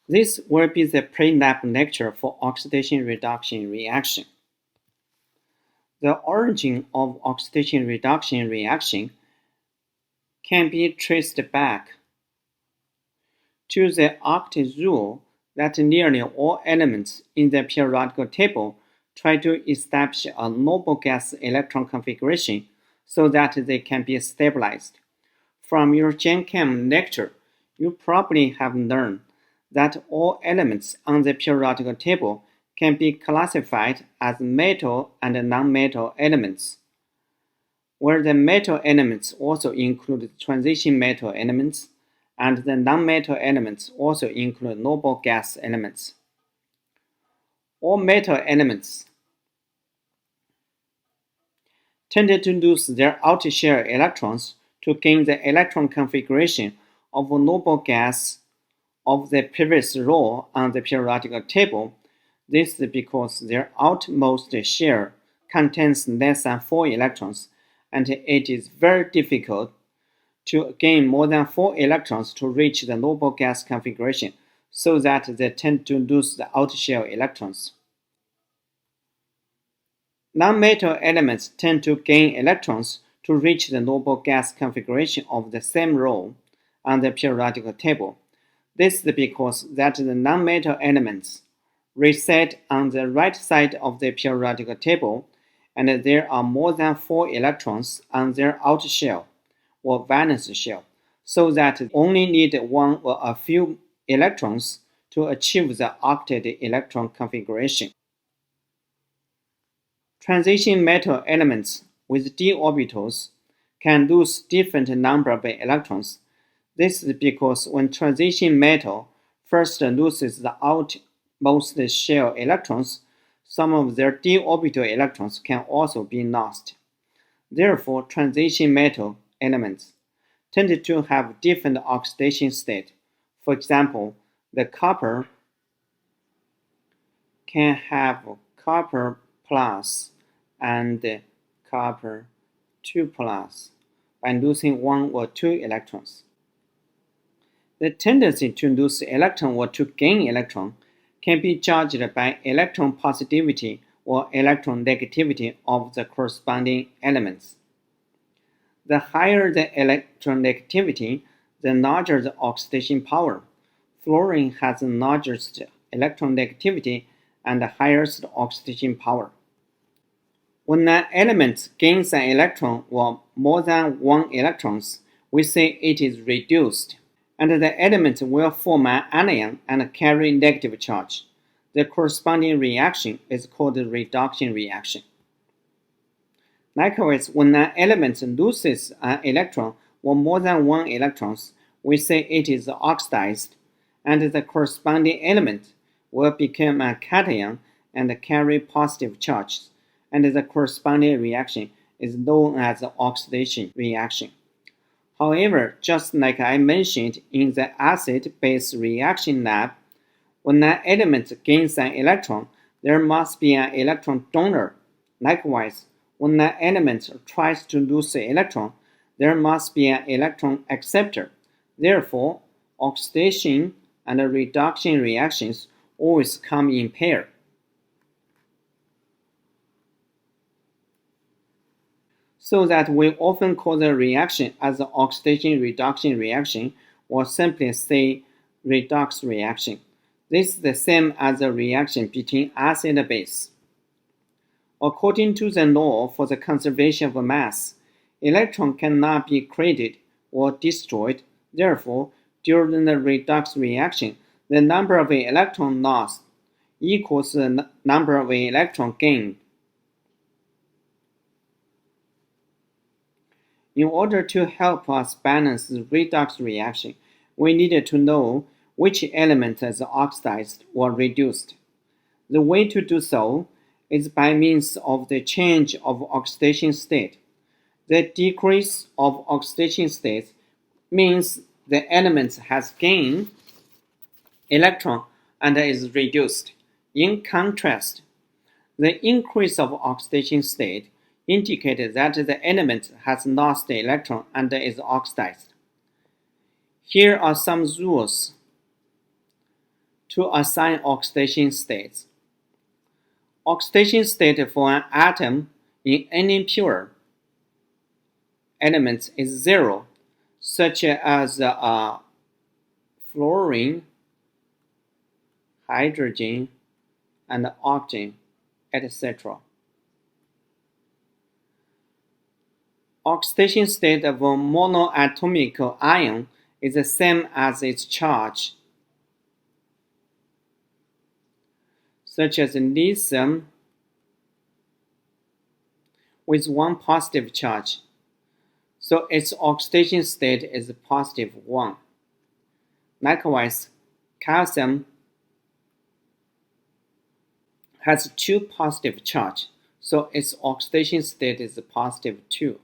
This will be the pre-lab lecture for oxidation-reduction reaction. The origin of oxidation-reduction reaction can be traced back to the octet rule that nearly all elements in the periodic table try to establish a noble gas electron configuration so that they can be stabilized. From your Gen Chem lecture, you probably have learned that all elements on the periodic table can be classified as metal and non-metal elements, where the metal elements also include transition metal elements, and the non-metal elements also include noble gas elements. All metal elements tended to lose their outer shell electrons to gain the electron configuration of a noble gas of the previous row on the periodic table. This is because their outermost shell contains less than 4 electrons, and it is very difficult to gain more than 4 electrons to reach the noble gas configuration, so that they tend to lose the outer shell electrons. Non-metal elements tend to gain electrons to reach the noble gas configuration of the same row on the periodic table. This is because that the non-metal elements reside on the right side of the periodic table, and there are more than 4 electrons on their outer shell or valence shell, so that they only need one or a few electrons to achieve the octet electron configuration. Transition metal elements with d orbitals can lose different number of electrons. This is because when transition metal first loses the outmost shell electrons, some of their d orbital electrons can also be lost. Therefore, transition metal elements tend to have different oxidation state. For example, the copper can have copper plus and copper 2 plus by losing 1 or 2 electrons. The tendency to lose electron or to gain electron can be judged by electron positivity or electron negativity of the corresponding elements. The higher the electron negativity, the larger the oxidation power. Fluorine has the largest electron negativity and the highest oxidation power. When an element gains an electron or more than 1 electrons, we say it is reduced, and the element will form an anion and carry negative charge. The corresponding reaction is called the reduction reaction. Likewise, when an element loses an electron or more than 1 electrons, we say it is oxidized, and the corresponding element will become a cation and carry positive charges, and the corresponding reaction is known as the oxidation reaction. However, just like I mentioned in the acid-base reaction lab, when an element gains an electron, there must be an electron donor. Likewise, when an element tries to lose an electron, there must be an electron acceptor. Therefore, oxidation and reduction reactions always come in pair. So that we often call the reaction as the oxidation-reduction reaction, or simply say redox reaction. This is the same as the reaction between acid and base. According to the law for the conservation of mass, electron cannot be created or destroyed. Therefore, during the redox reaction, the number of electrons lost equals the number of electrons gained. In order to help us balance the redox reaction, we needed to know which element is oxidized or reduced. The way to do so is by means of the change of oxidation state. The decrease of oxidation state means the element has gained electron and is reduced. In contrast, the increase of oxidation state indicates that the element has lost the electron and is oxidized. Here are some rules to assign oxidation states. Oxidation state for an atom in any pure element is 0, such as fluorine, hydrogen, and oxygen, etc. Oxidation state of a monoatomic ion is the same as its charge, such as lithium with one positive charge, so its oxidation state is positive 1. Likewise, calcium has 2 positive charge, so its oxidation state is positive 2.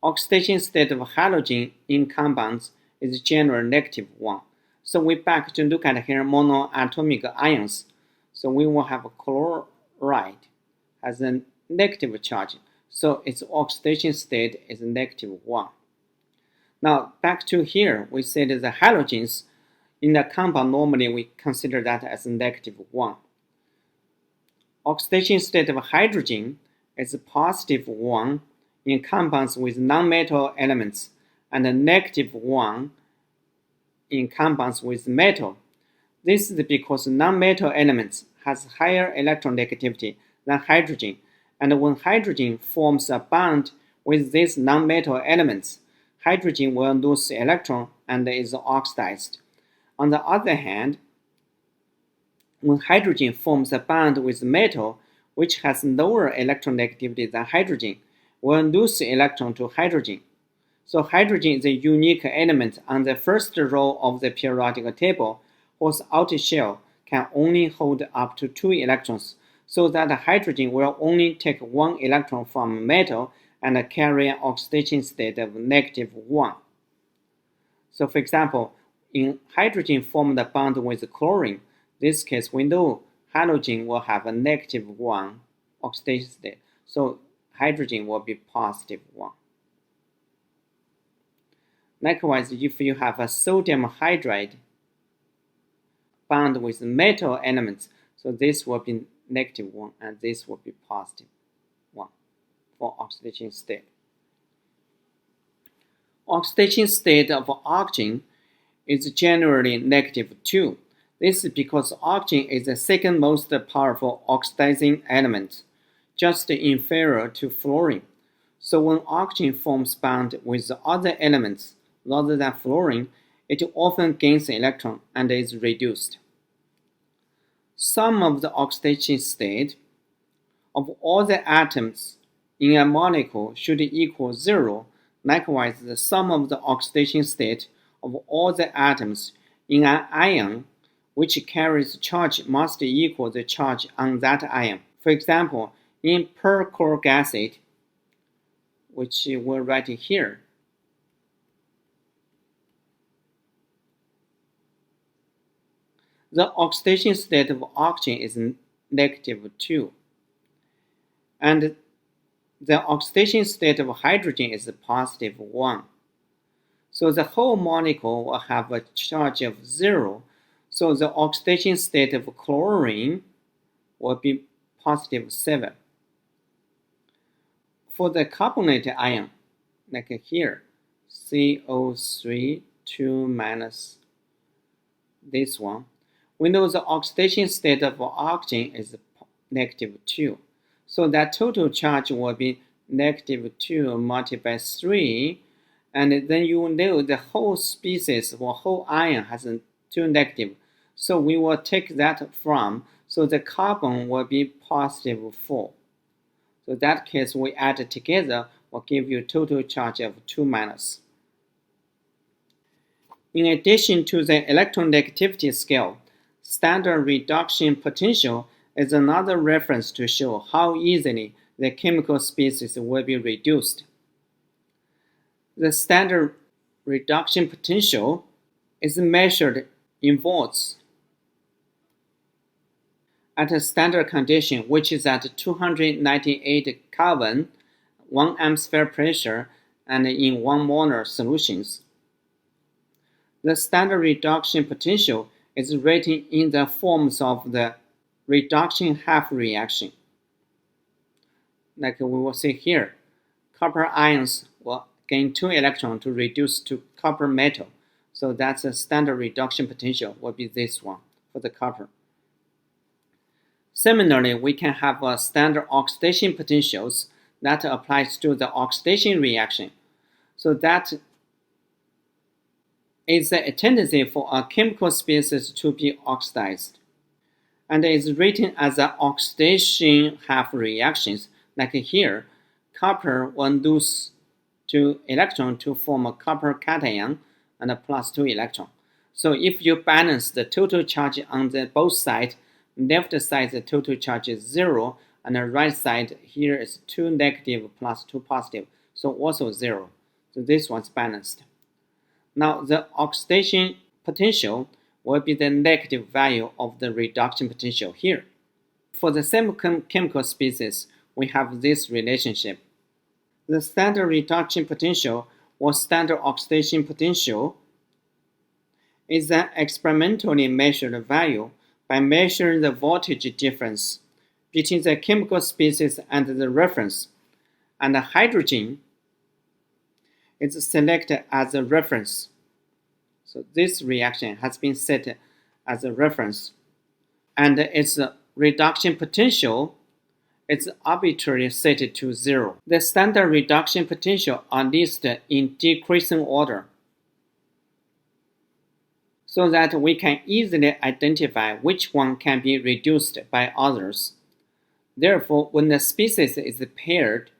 Oxidation state of halogen in compounds is generally negative 1. So we back to look at here monoatomic ions. So we will have a chloride has a negative charge, so its oxidation state is negative 1. Now back to here, we said the halogens in the compound normally we consider that as negative 1. Oxidation state of hydrogen is positive 1 in compounds with nonmetal elements and negative 1 in compounds with metal. This is because nonmetal elements has higher electronegativity than hydrogen, and when hydrogen forms a bond with these nonmetal elements, hydrogen will lose electron and is oxidized. On the other hand, when hydrogen forms a bond with metal, which has lower electronegativity than hydrogen, will lose electron to hydrogen. So hydrogen is a unique element on the first row of the periodic table, whose outer shell can only hold up to 2 electrons, so that hydrogen will only take 1 electron from metal and carry an oxidation state of negative 1. So for example, in hydrogen formed a bond with chlorine, in this case we know halogen will have a negative 1 oxidation state, so hydrogen will be positive 1. Likewise, if you have a sodium hydride bond with metal elements, so this will be negative 1 and this will be positive 1 for oxidation state. Oxidation state of oxygen is generally negative 2. This is because oxygen is the second most powerful oxidizing element, just inferior to fluorine. So when oxygen forms bond with other elements rather than fluorine, it often gains electron and is reduced. Sum of the oxidation state of all the atoms in a molecule should equal 0. Likewise, the sum of the oxidation state of all the atoms in an ion which carries charge must equal the charge on that ion. For example, in perchloric acid, which we'll write here, the oxidation state of oxygen is negative 2, and the oxidation state of hydrogen is positive 1. So the whole molecule will have a charge of 0, so the oxidation state of chlorine will be positive 7. For the carbonated ion, like here, CO3 2 minus this one, we know the oxidation state of oxygen is negative 2. So that total charge will be negative 2 multiplied by 3. And then you know the whole species or whole ion has 2 negative. So we will take that from, so the carbon will be positive 4. So in that case, we add it together will give you total charge of 2 minus. In addition to the electronegativity scale, standard reduction potential is another reference to show how easily the chemical species will be reduced. The standard reduction potential is measured in volts at a standard condition, which is at 298 Kelvin, 1 atmosphere pressure, and in 1 molar solutions. The standard reduction potential is written in the forms of the reduction half reaction. Like we will see here, copper ions will gain 2 electrons to reduce to copper metal. So that's a standard reduction potential will be this one for the copper. Similarly, we can have a standard oxidation potentials that applies to the oxidation reaction. So that is a tendency for a chemical species to be oxidized, and is written as the oxidation half reactions. Like here, copper will lose 2 electrons to form a copper cation and a plus 2 electron. So if you balance the total charge on the both sides, left side the total charge is 0, and the right side here is 2 negative plus 2 positive, so also 0. So this one's balanced. Now the oxidation potential will be the negative value of the reduction potential here. For the same chemical species, we have this relationship. The standard reduction potential or standard oxidation potential is an experimentally measured value by measuring the voltage difference between the chemical species and the reference, and the hydrogen is selected as a reference. So this reaction has been set as a reference, and its reduction potential is arbitrarily set to 0. The standard reduction potential are listed in decreasing order, so that we can easily identify which one can be reduced by others. Therefore, when the species is paired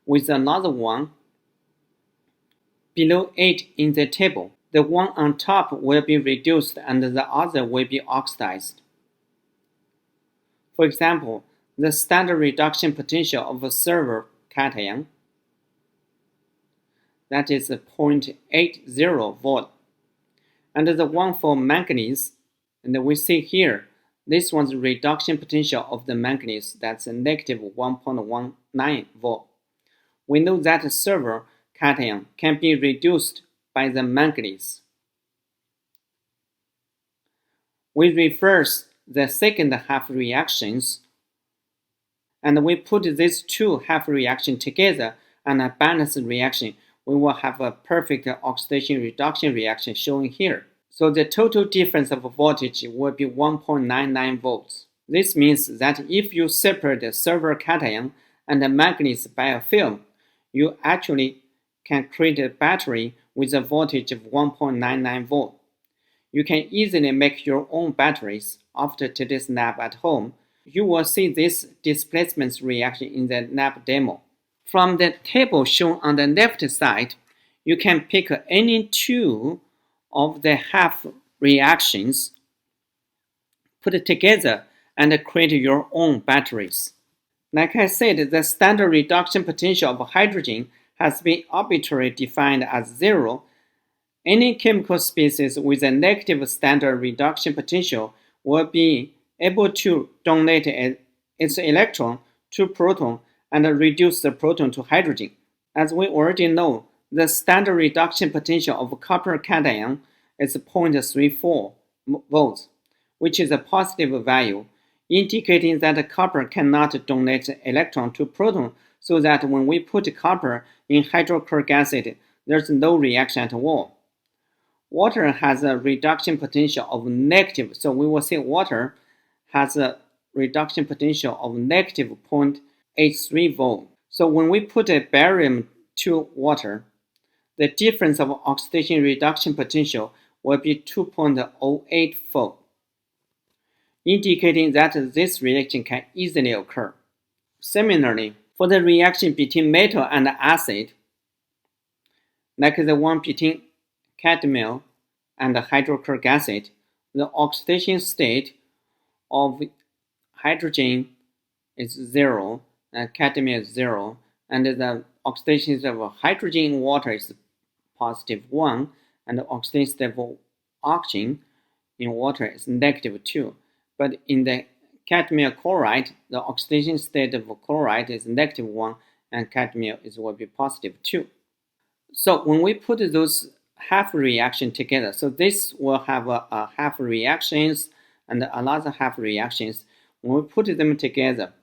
with another one below 8 in the table, the one on top will be reduced and the other will be oxidized. For example, the standard reduction potential of a silver cation, that is 0.80 volt, and the one for manganese, and we see here, this one's reduction potential of the manganese, that's a negative 1.19 volt. We know that silver cation can be reduced by the manganese. We reverse the second half reactions, and we put these two half reactions together and a balanced reaction. We will have a perfect oxidation reduction reaction shown here. So the total difference of voltage will be 1.99 volts. This means that if you separate the silver cation and the manganese by a film, you actually can create a battery with a voltage of 1.99 volt. You can easily make your own batteries after today's lab at home. You will see this displacement reaction in the lab demo. From the table shown on the left side, you can pick any two of the half reactions, put it together, and create your own batteries. Like I said, the standard reduction potential of hydrogen has been arbitrarily defined as 0. Any chemical species with a negative standard reduction potential will be able to donate its electron to proton and reduce the proton to hydrogen. As we already know, the standard reduction potential of copper cation is 0.34 volts, which is a positive value, indicating that copper cannot donate electron to proton, so that when we put copper in hydrochloric acid, there's no reaction at all. Water has a reduction potential of negative, so we will say water has a reduction potential of negative 0.83 volt. So when we put a barium to water, the difference of oxidation reduction potential will be 2.08 volt, indicating that this reaction can easily occur. Similarly, for the reaction between metal and acid, like the one between cadmium and hydrochloric acid, the oxidation state of hydrogen is 0, and cadmium is 0, and the oxidation state of hydrogen in water is positive 1, and the oxidation state of oxygen in water is negative 2. But in the cadmium chloride, the oxidation state of chloride is negative 1, and cadmium will be positive 2. So when we put those half reaction together. So this will have a half reactions and another half reactions. When we put them together,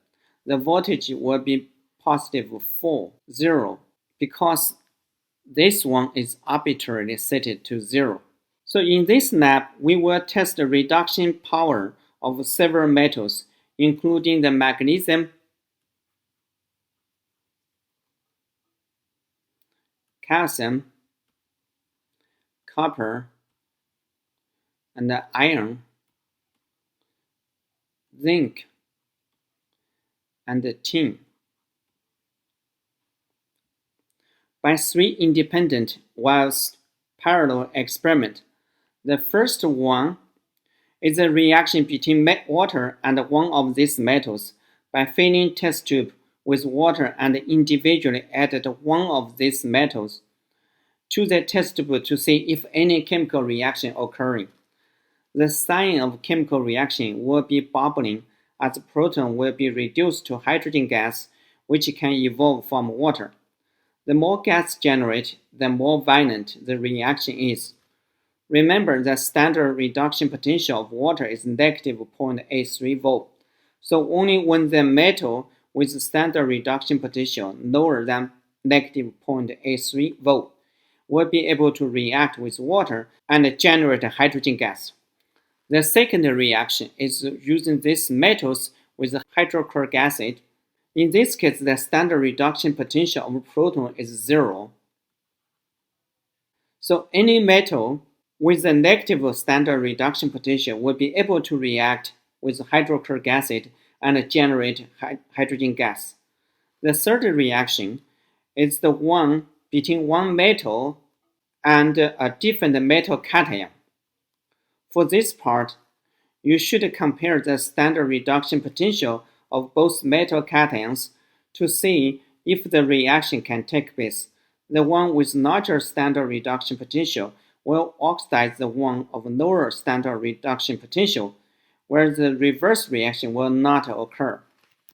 the voltage will be positive 4, 0, because this one is arbitrarily set to 0. So in this lab, we will test the reduction power of several metals, including the magnesium, calcium, copper, and iron, zinc, and tin, by 3 independent whilst parallel experiments. The first one is a reaction between water and one of these metals by filling test tube with water and individually added one of these metals to the test tube to see if any chemical reaction occurring. The sign of chemical reaction will be bubbling as proton will be reduced to hydrogen gas, which can evolve from water. The more gas generated, the more violent the reaction is. Remember that standard reduction potential of water is negative 0.83 volt. So only when the metal with standard reduction potential lower than negative 0.83 volt will be able to react with water and generate hydrogen gas. The second reaction is using these metals with hydrochloric acid. In this case, the standard reduction potential of proton is 0. So any metal with a negative standard reduction potential will be able to react with hydrochloric acid and generate hydrogen gas. The third reaction is the one between one metal and a different metal cation. For this part, you should compare the standard reduction potential of both metal cations to see if the reaction can take place. The one with larger standard reduction potential will oxidize the one of lower standard reduction potential, where the reverse reaction will not occur.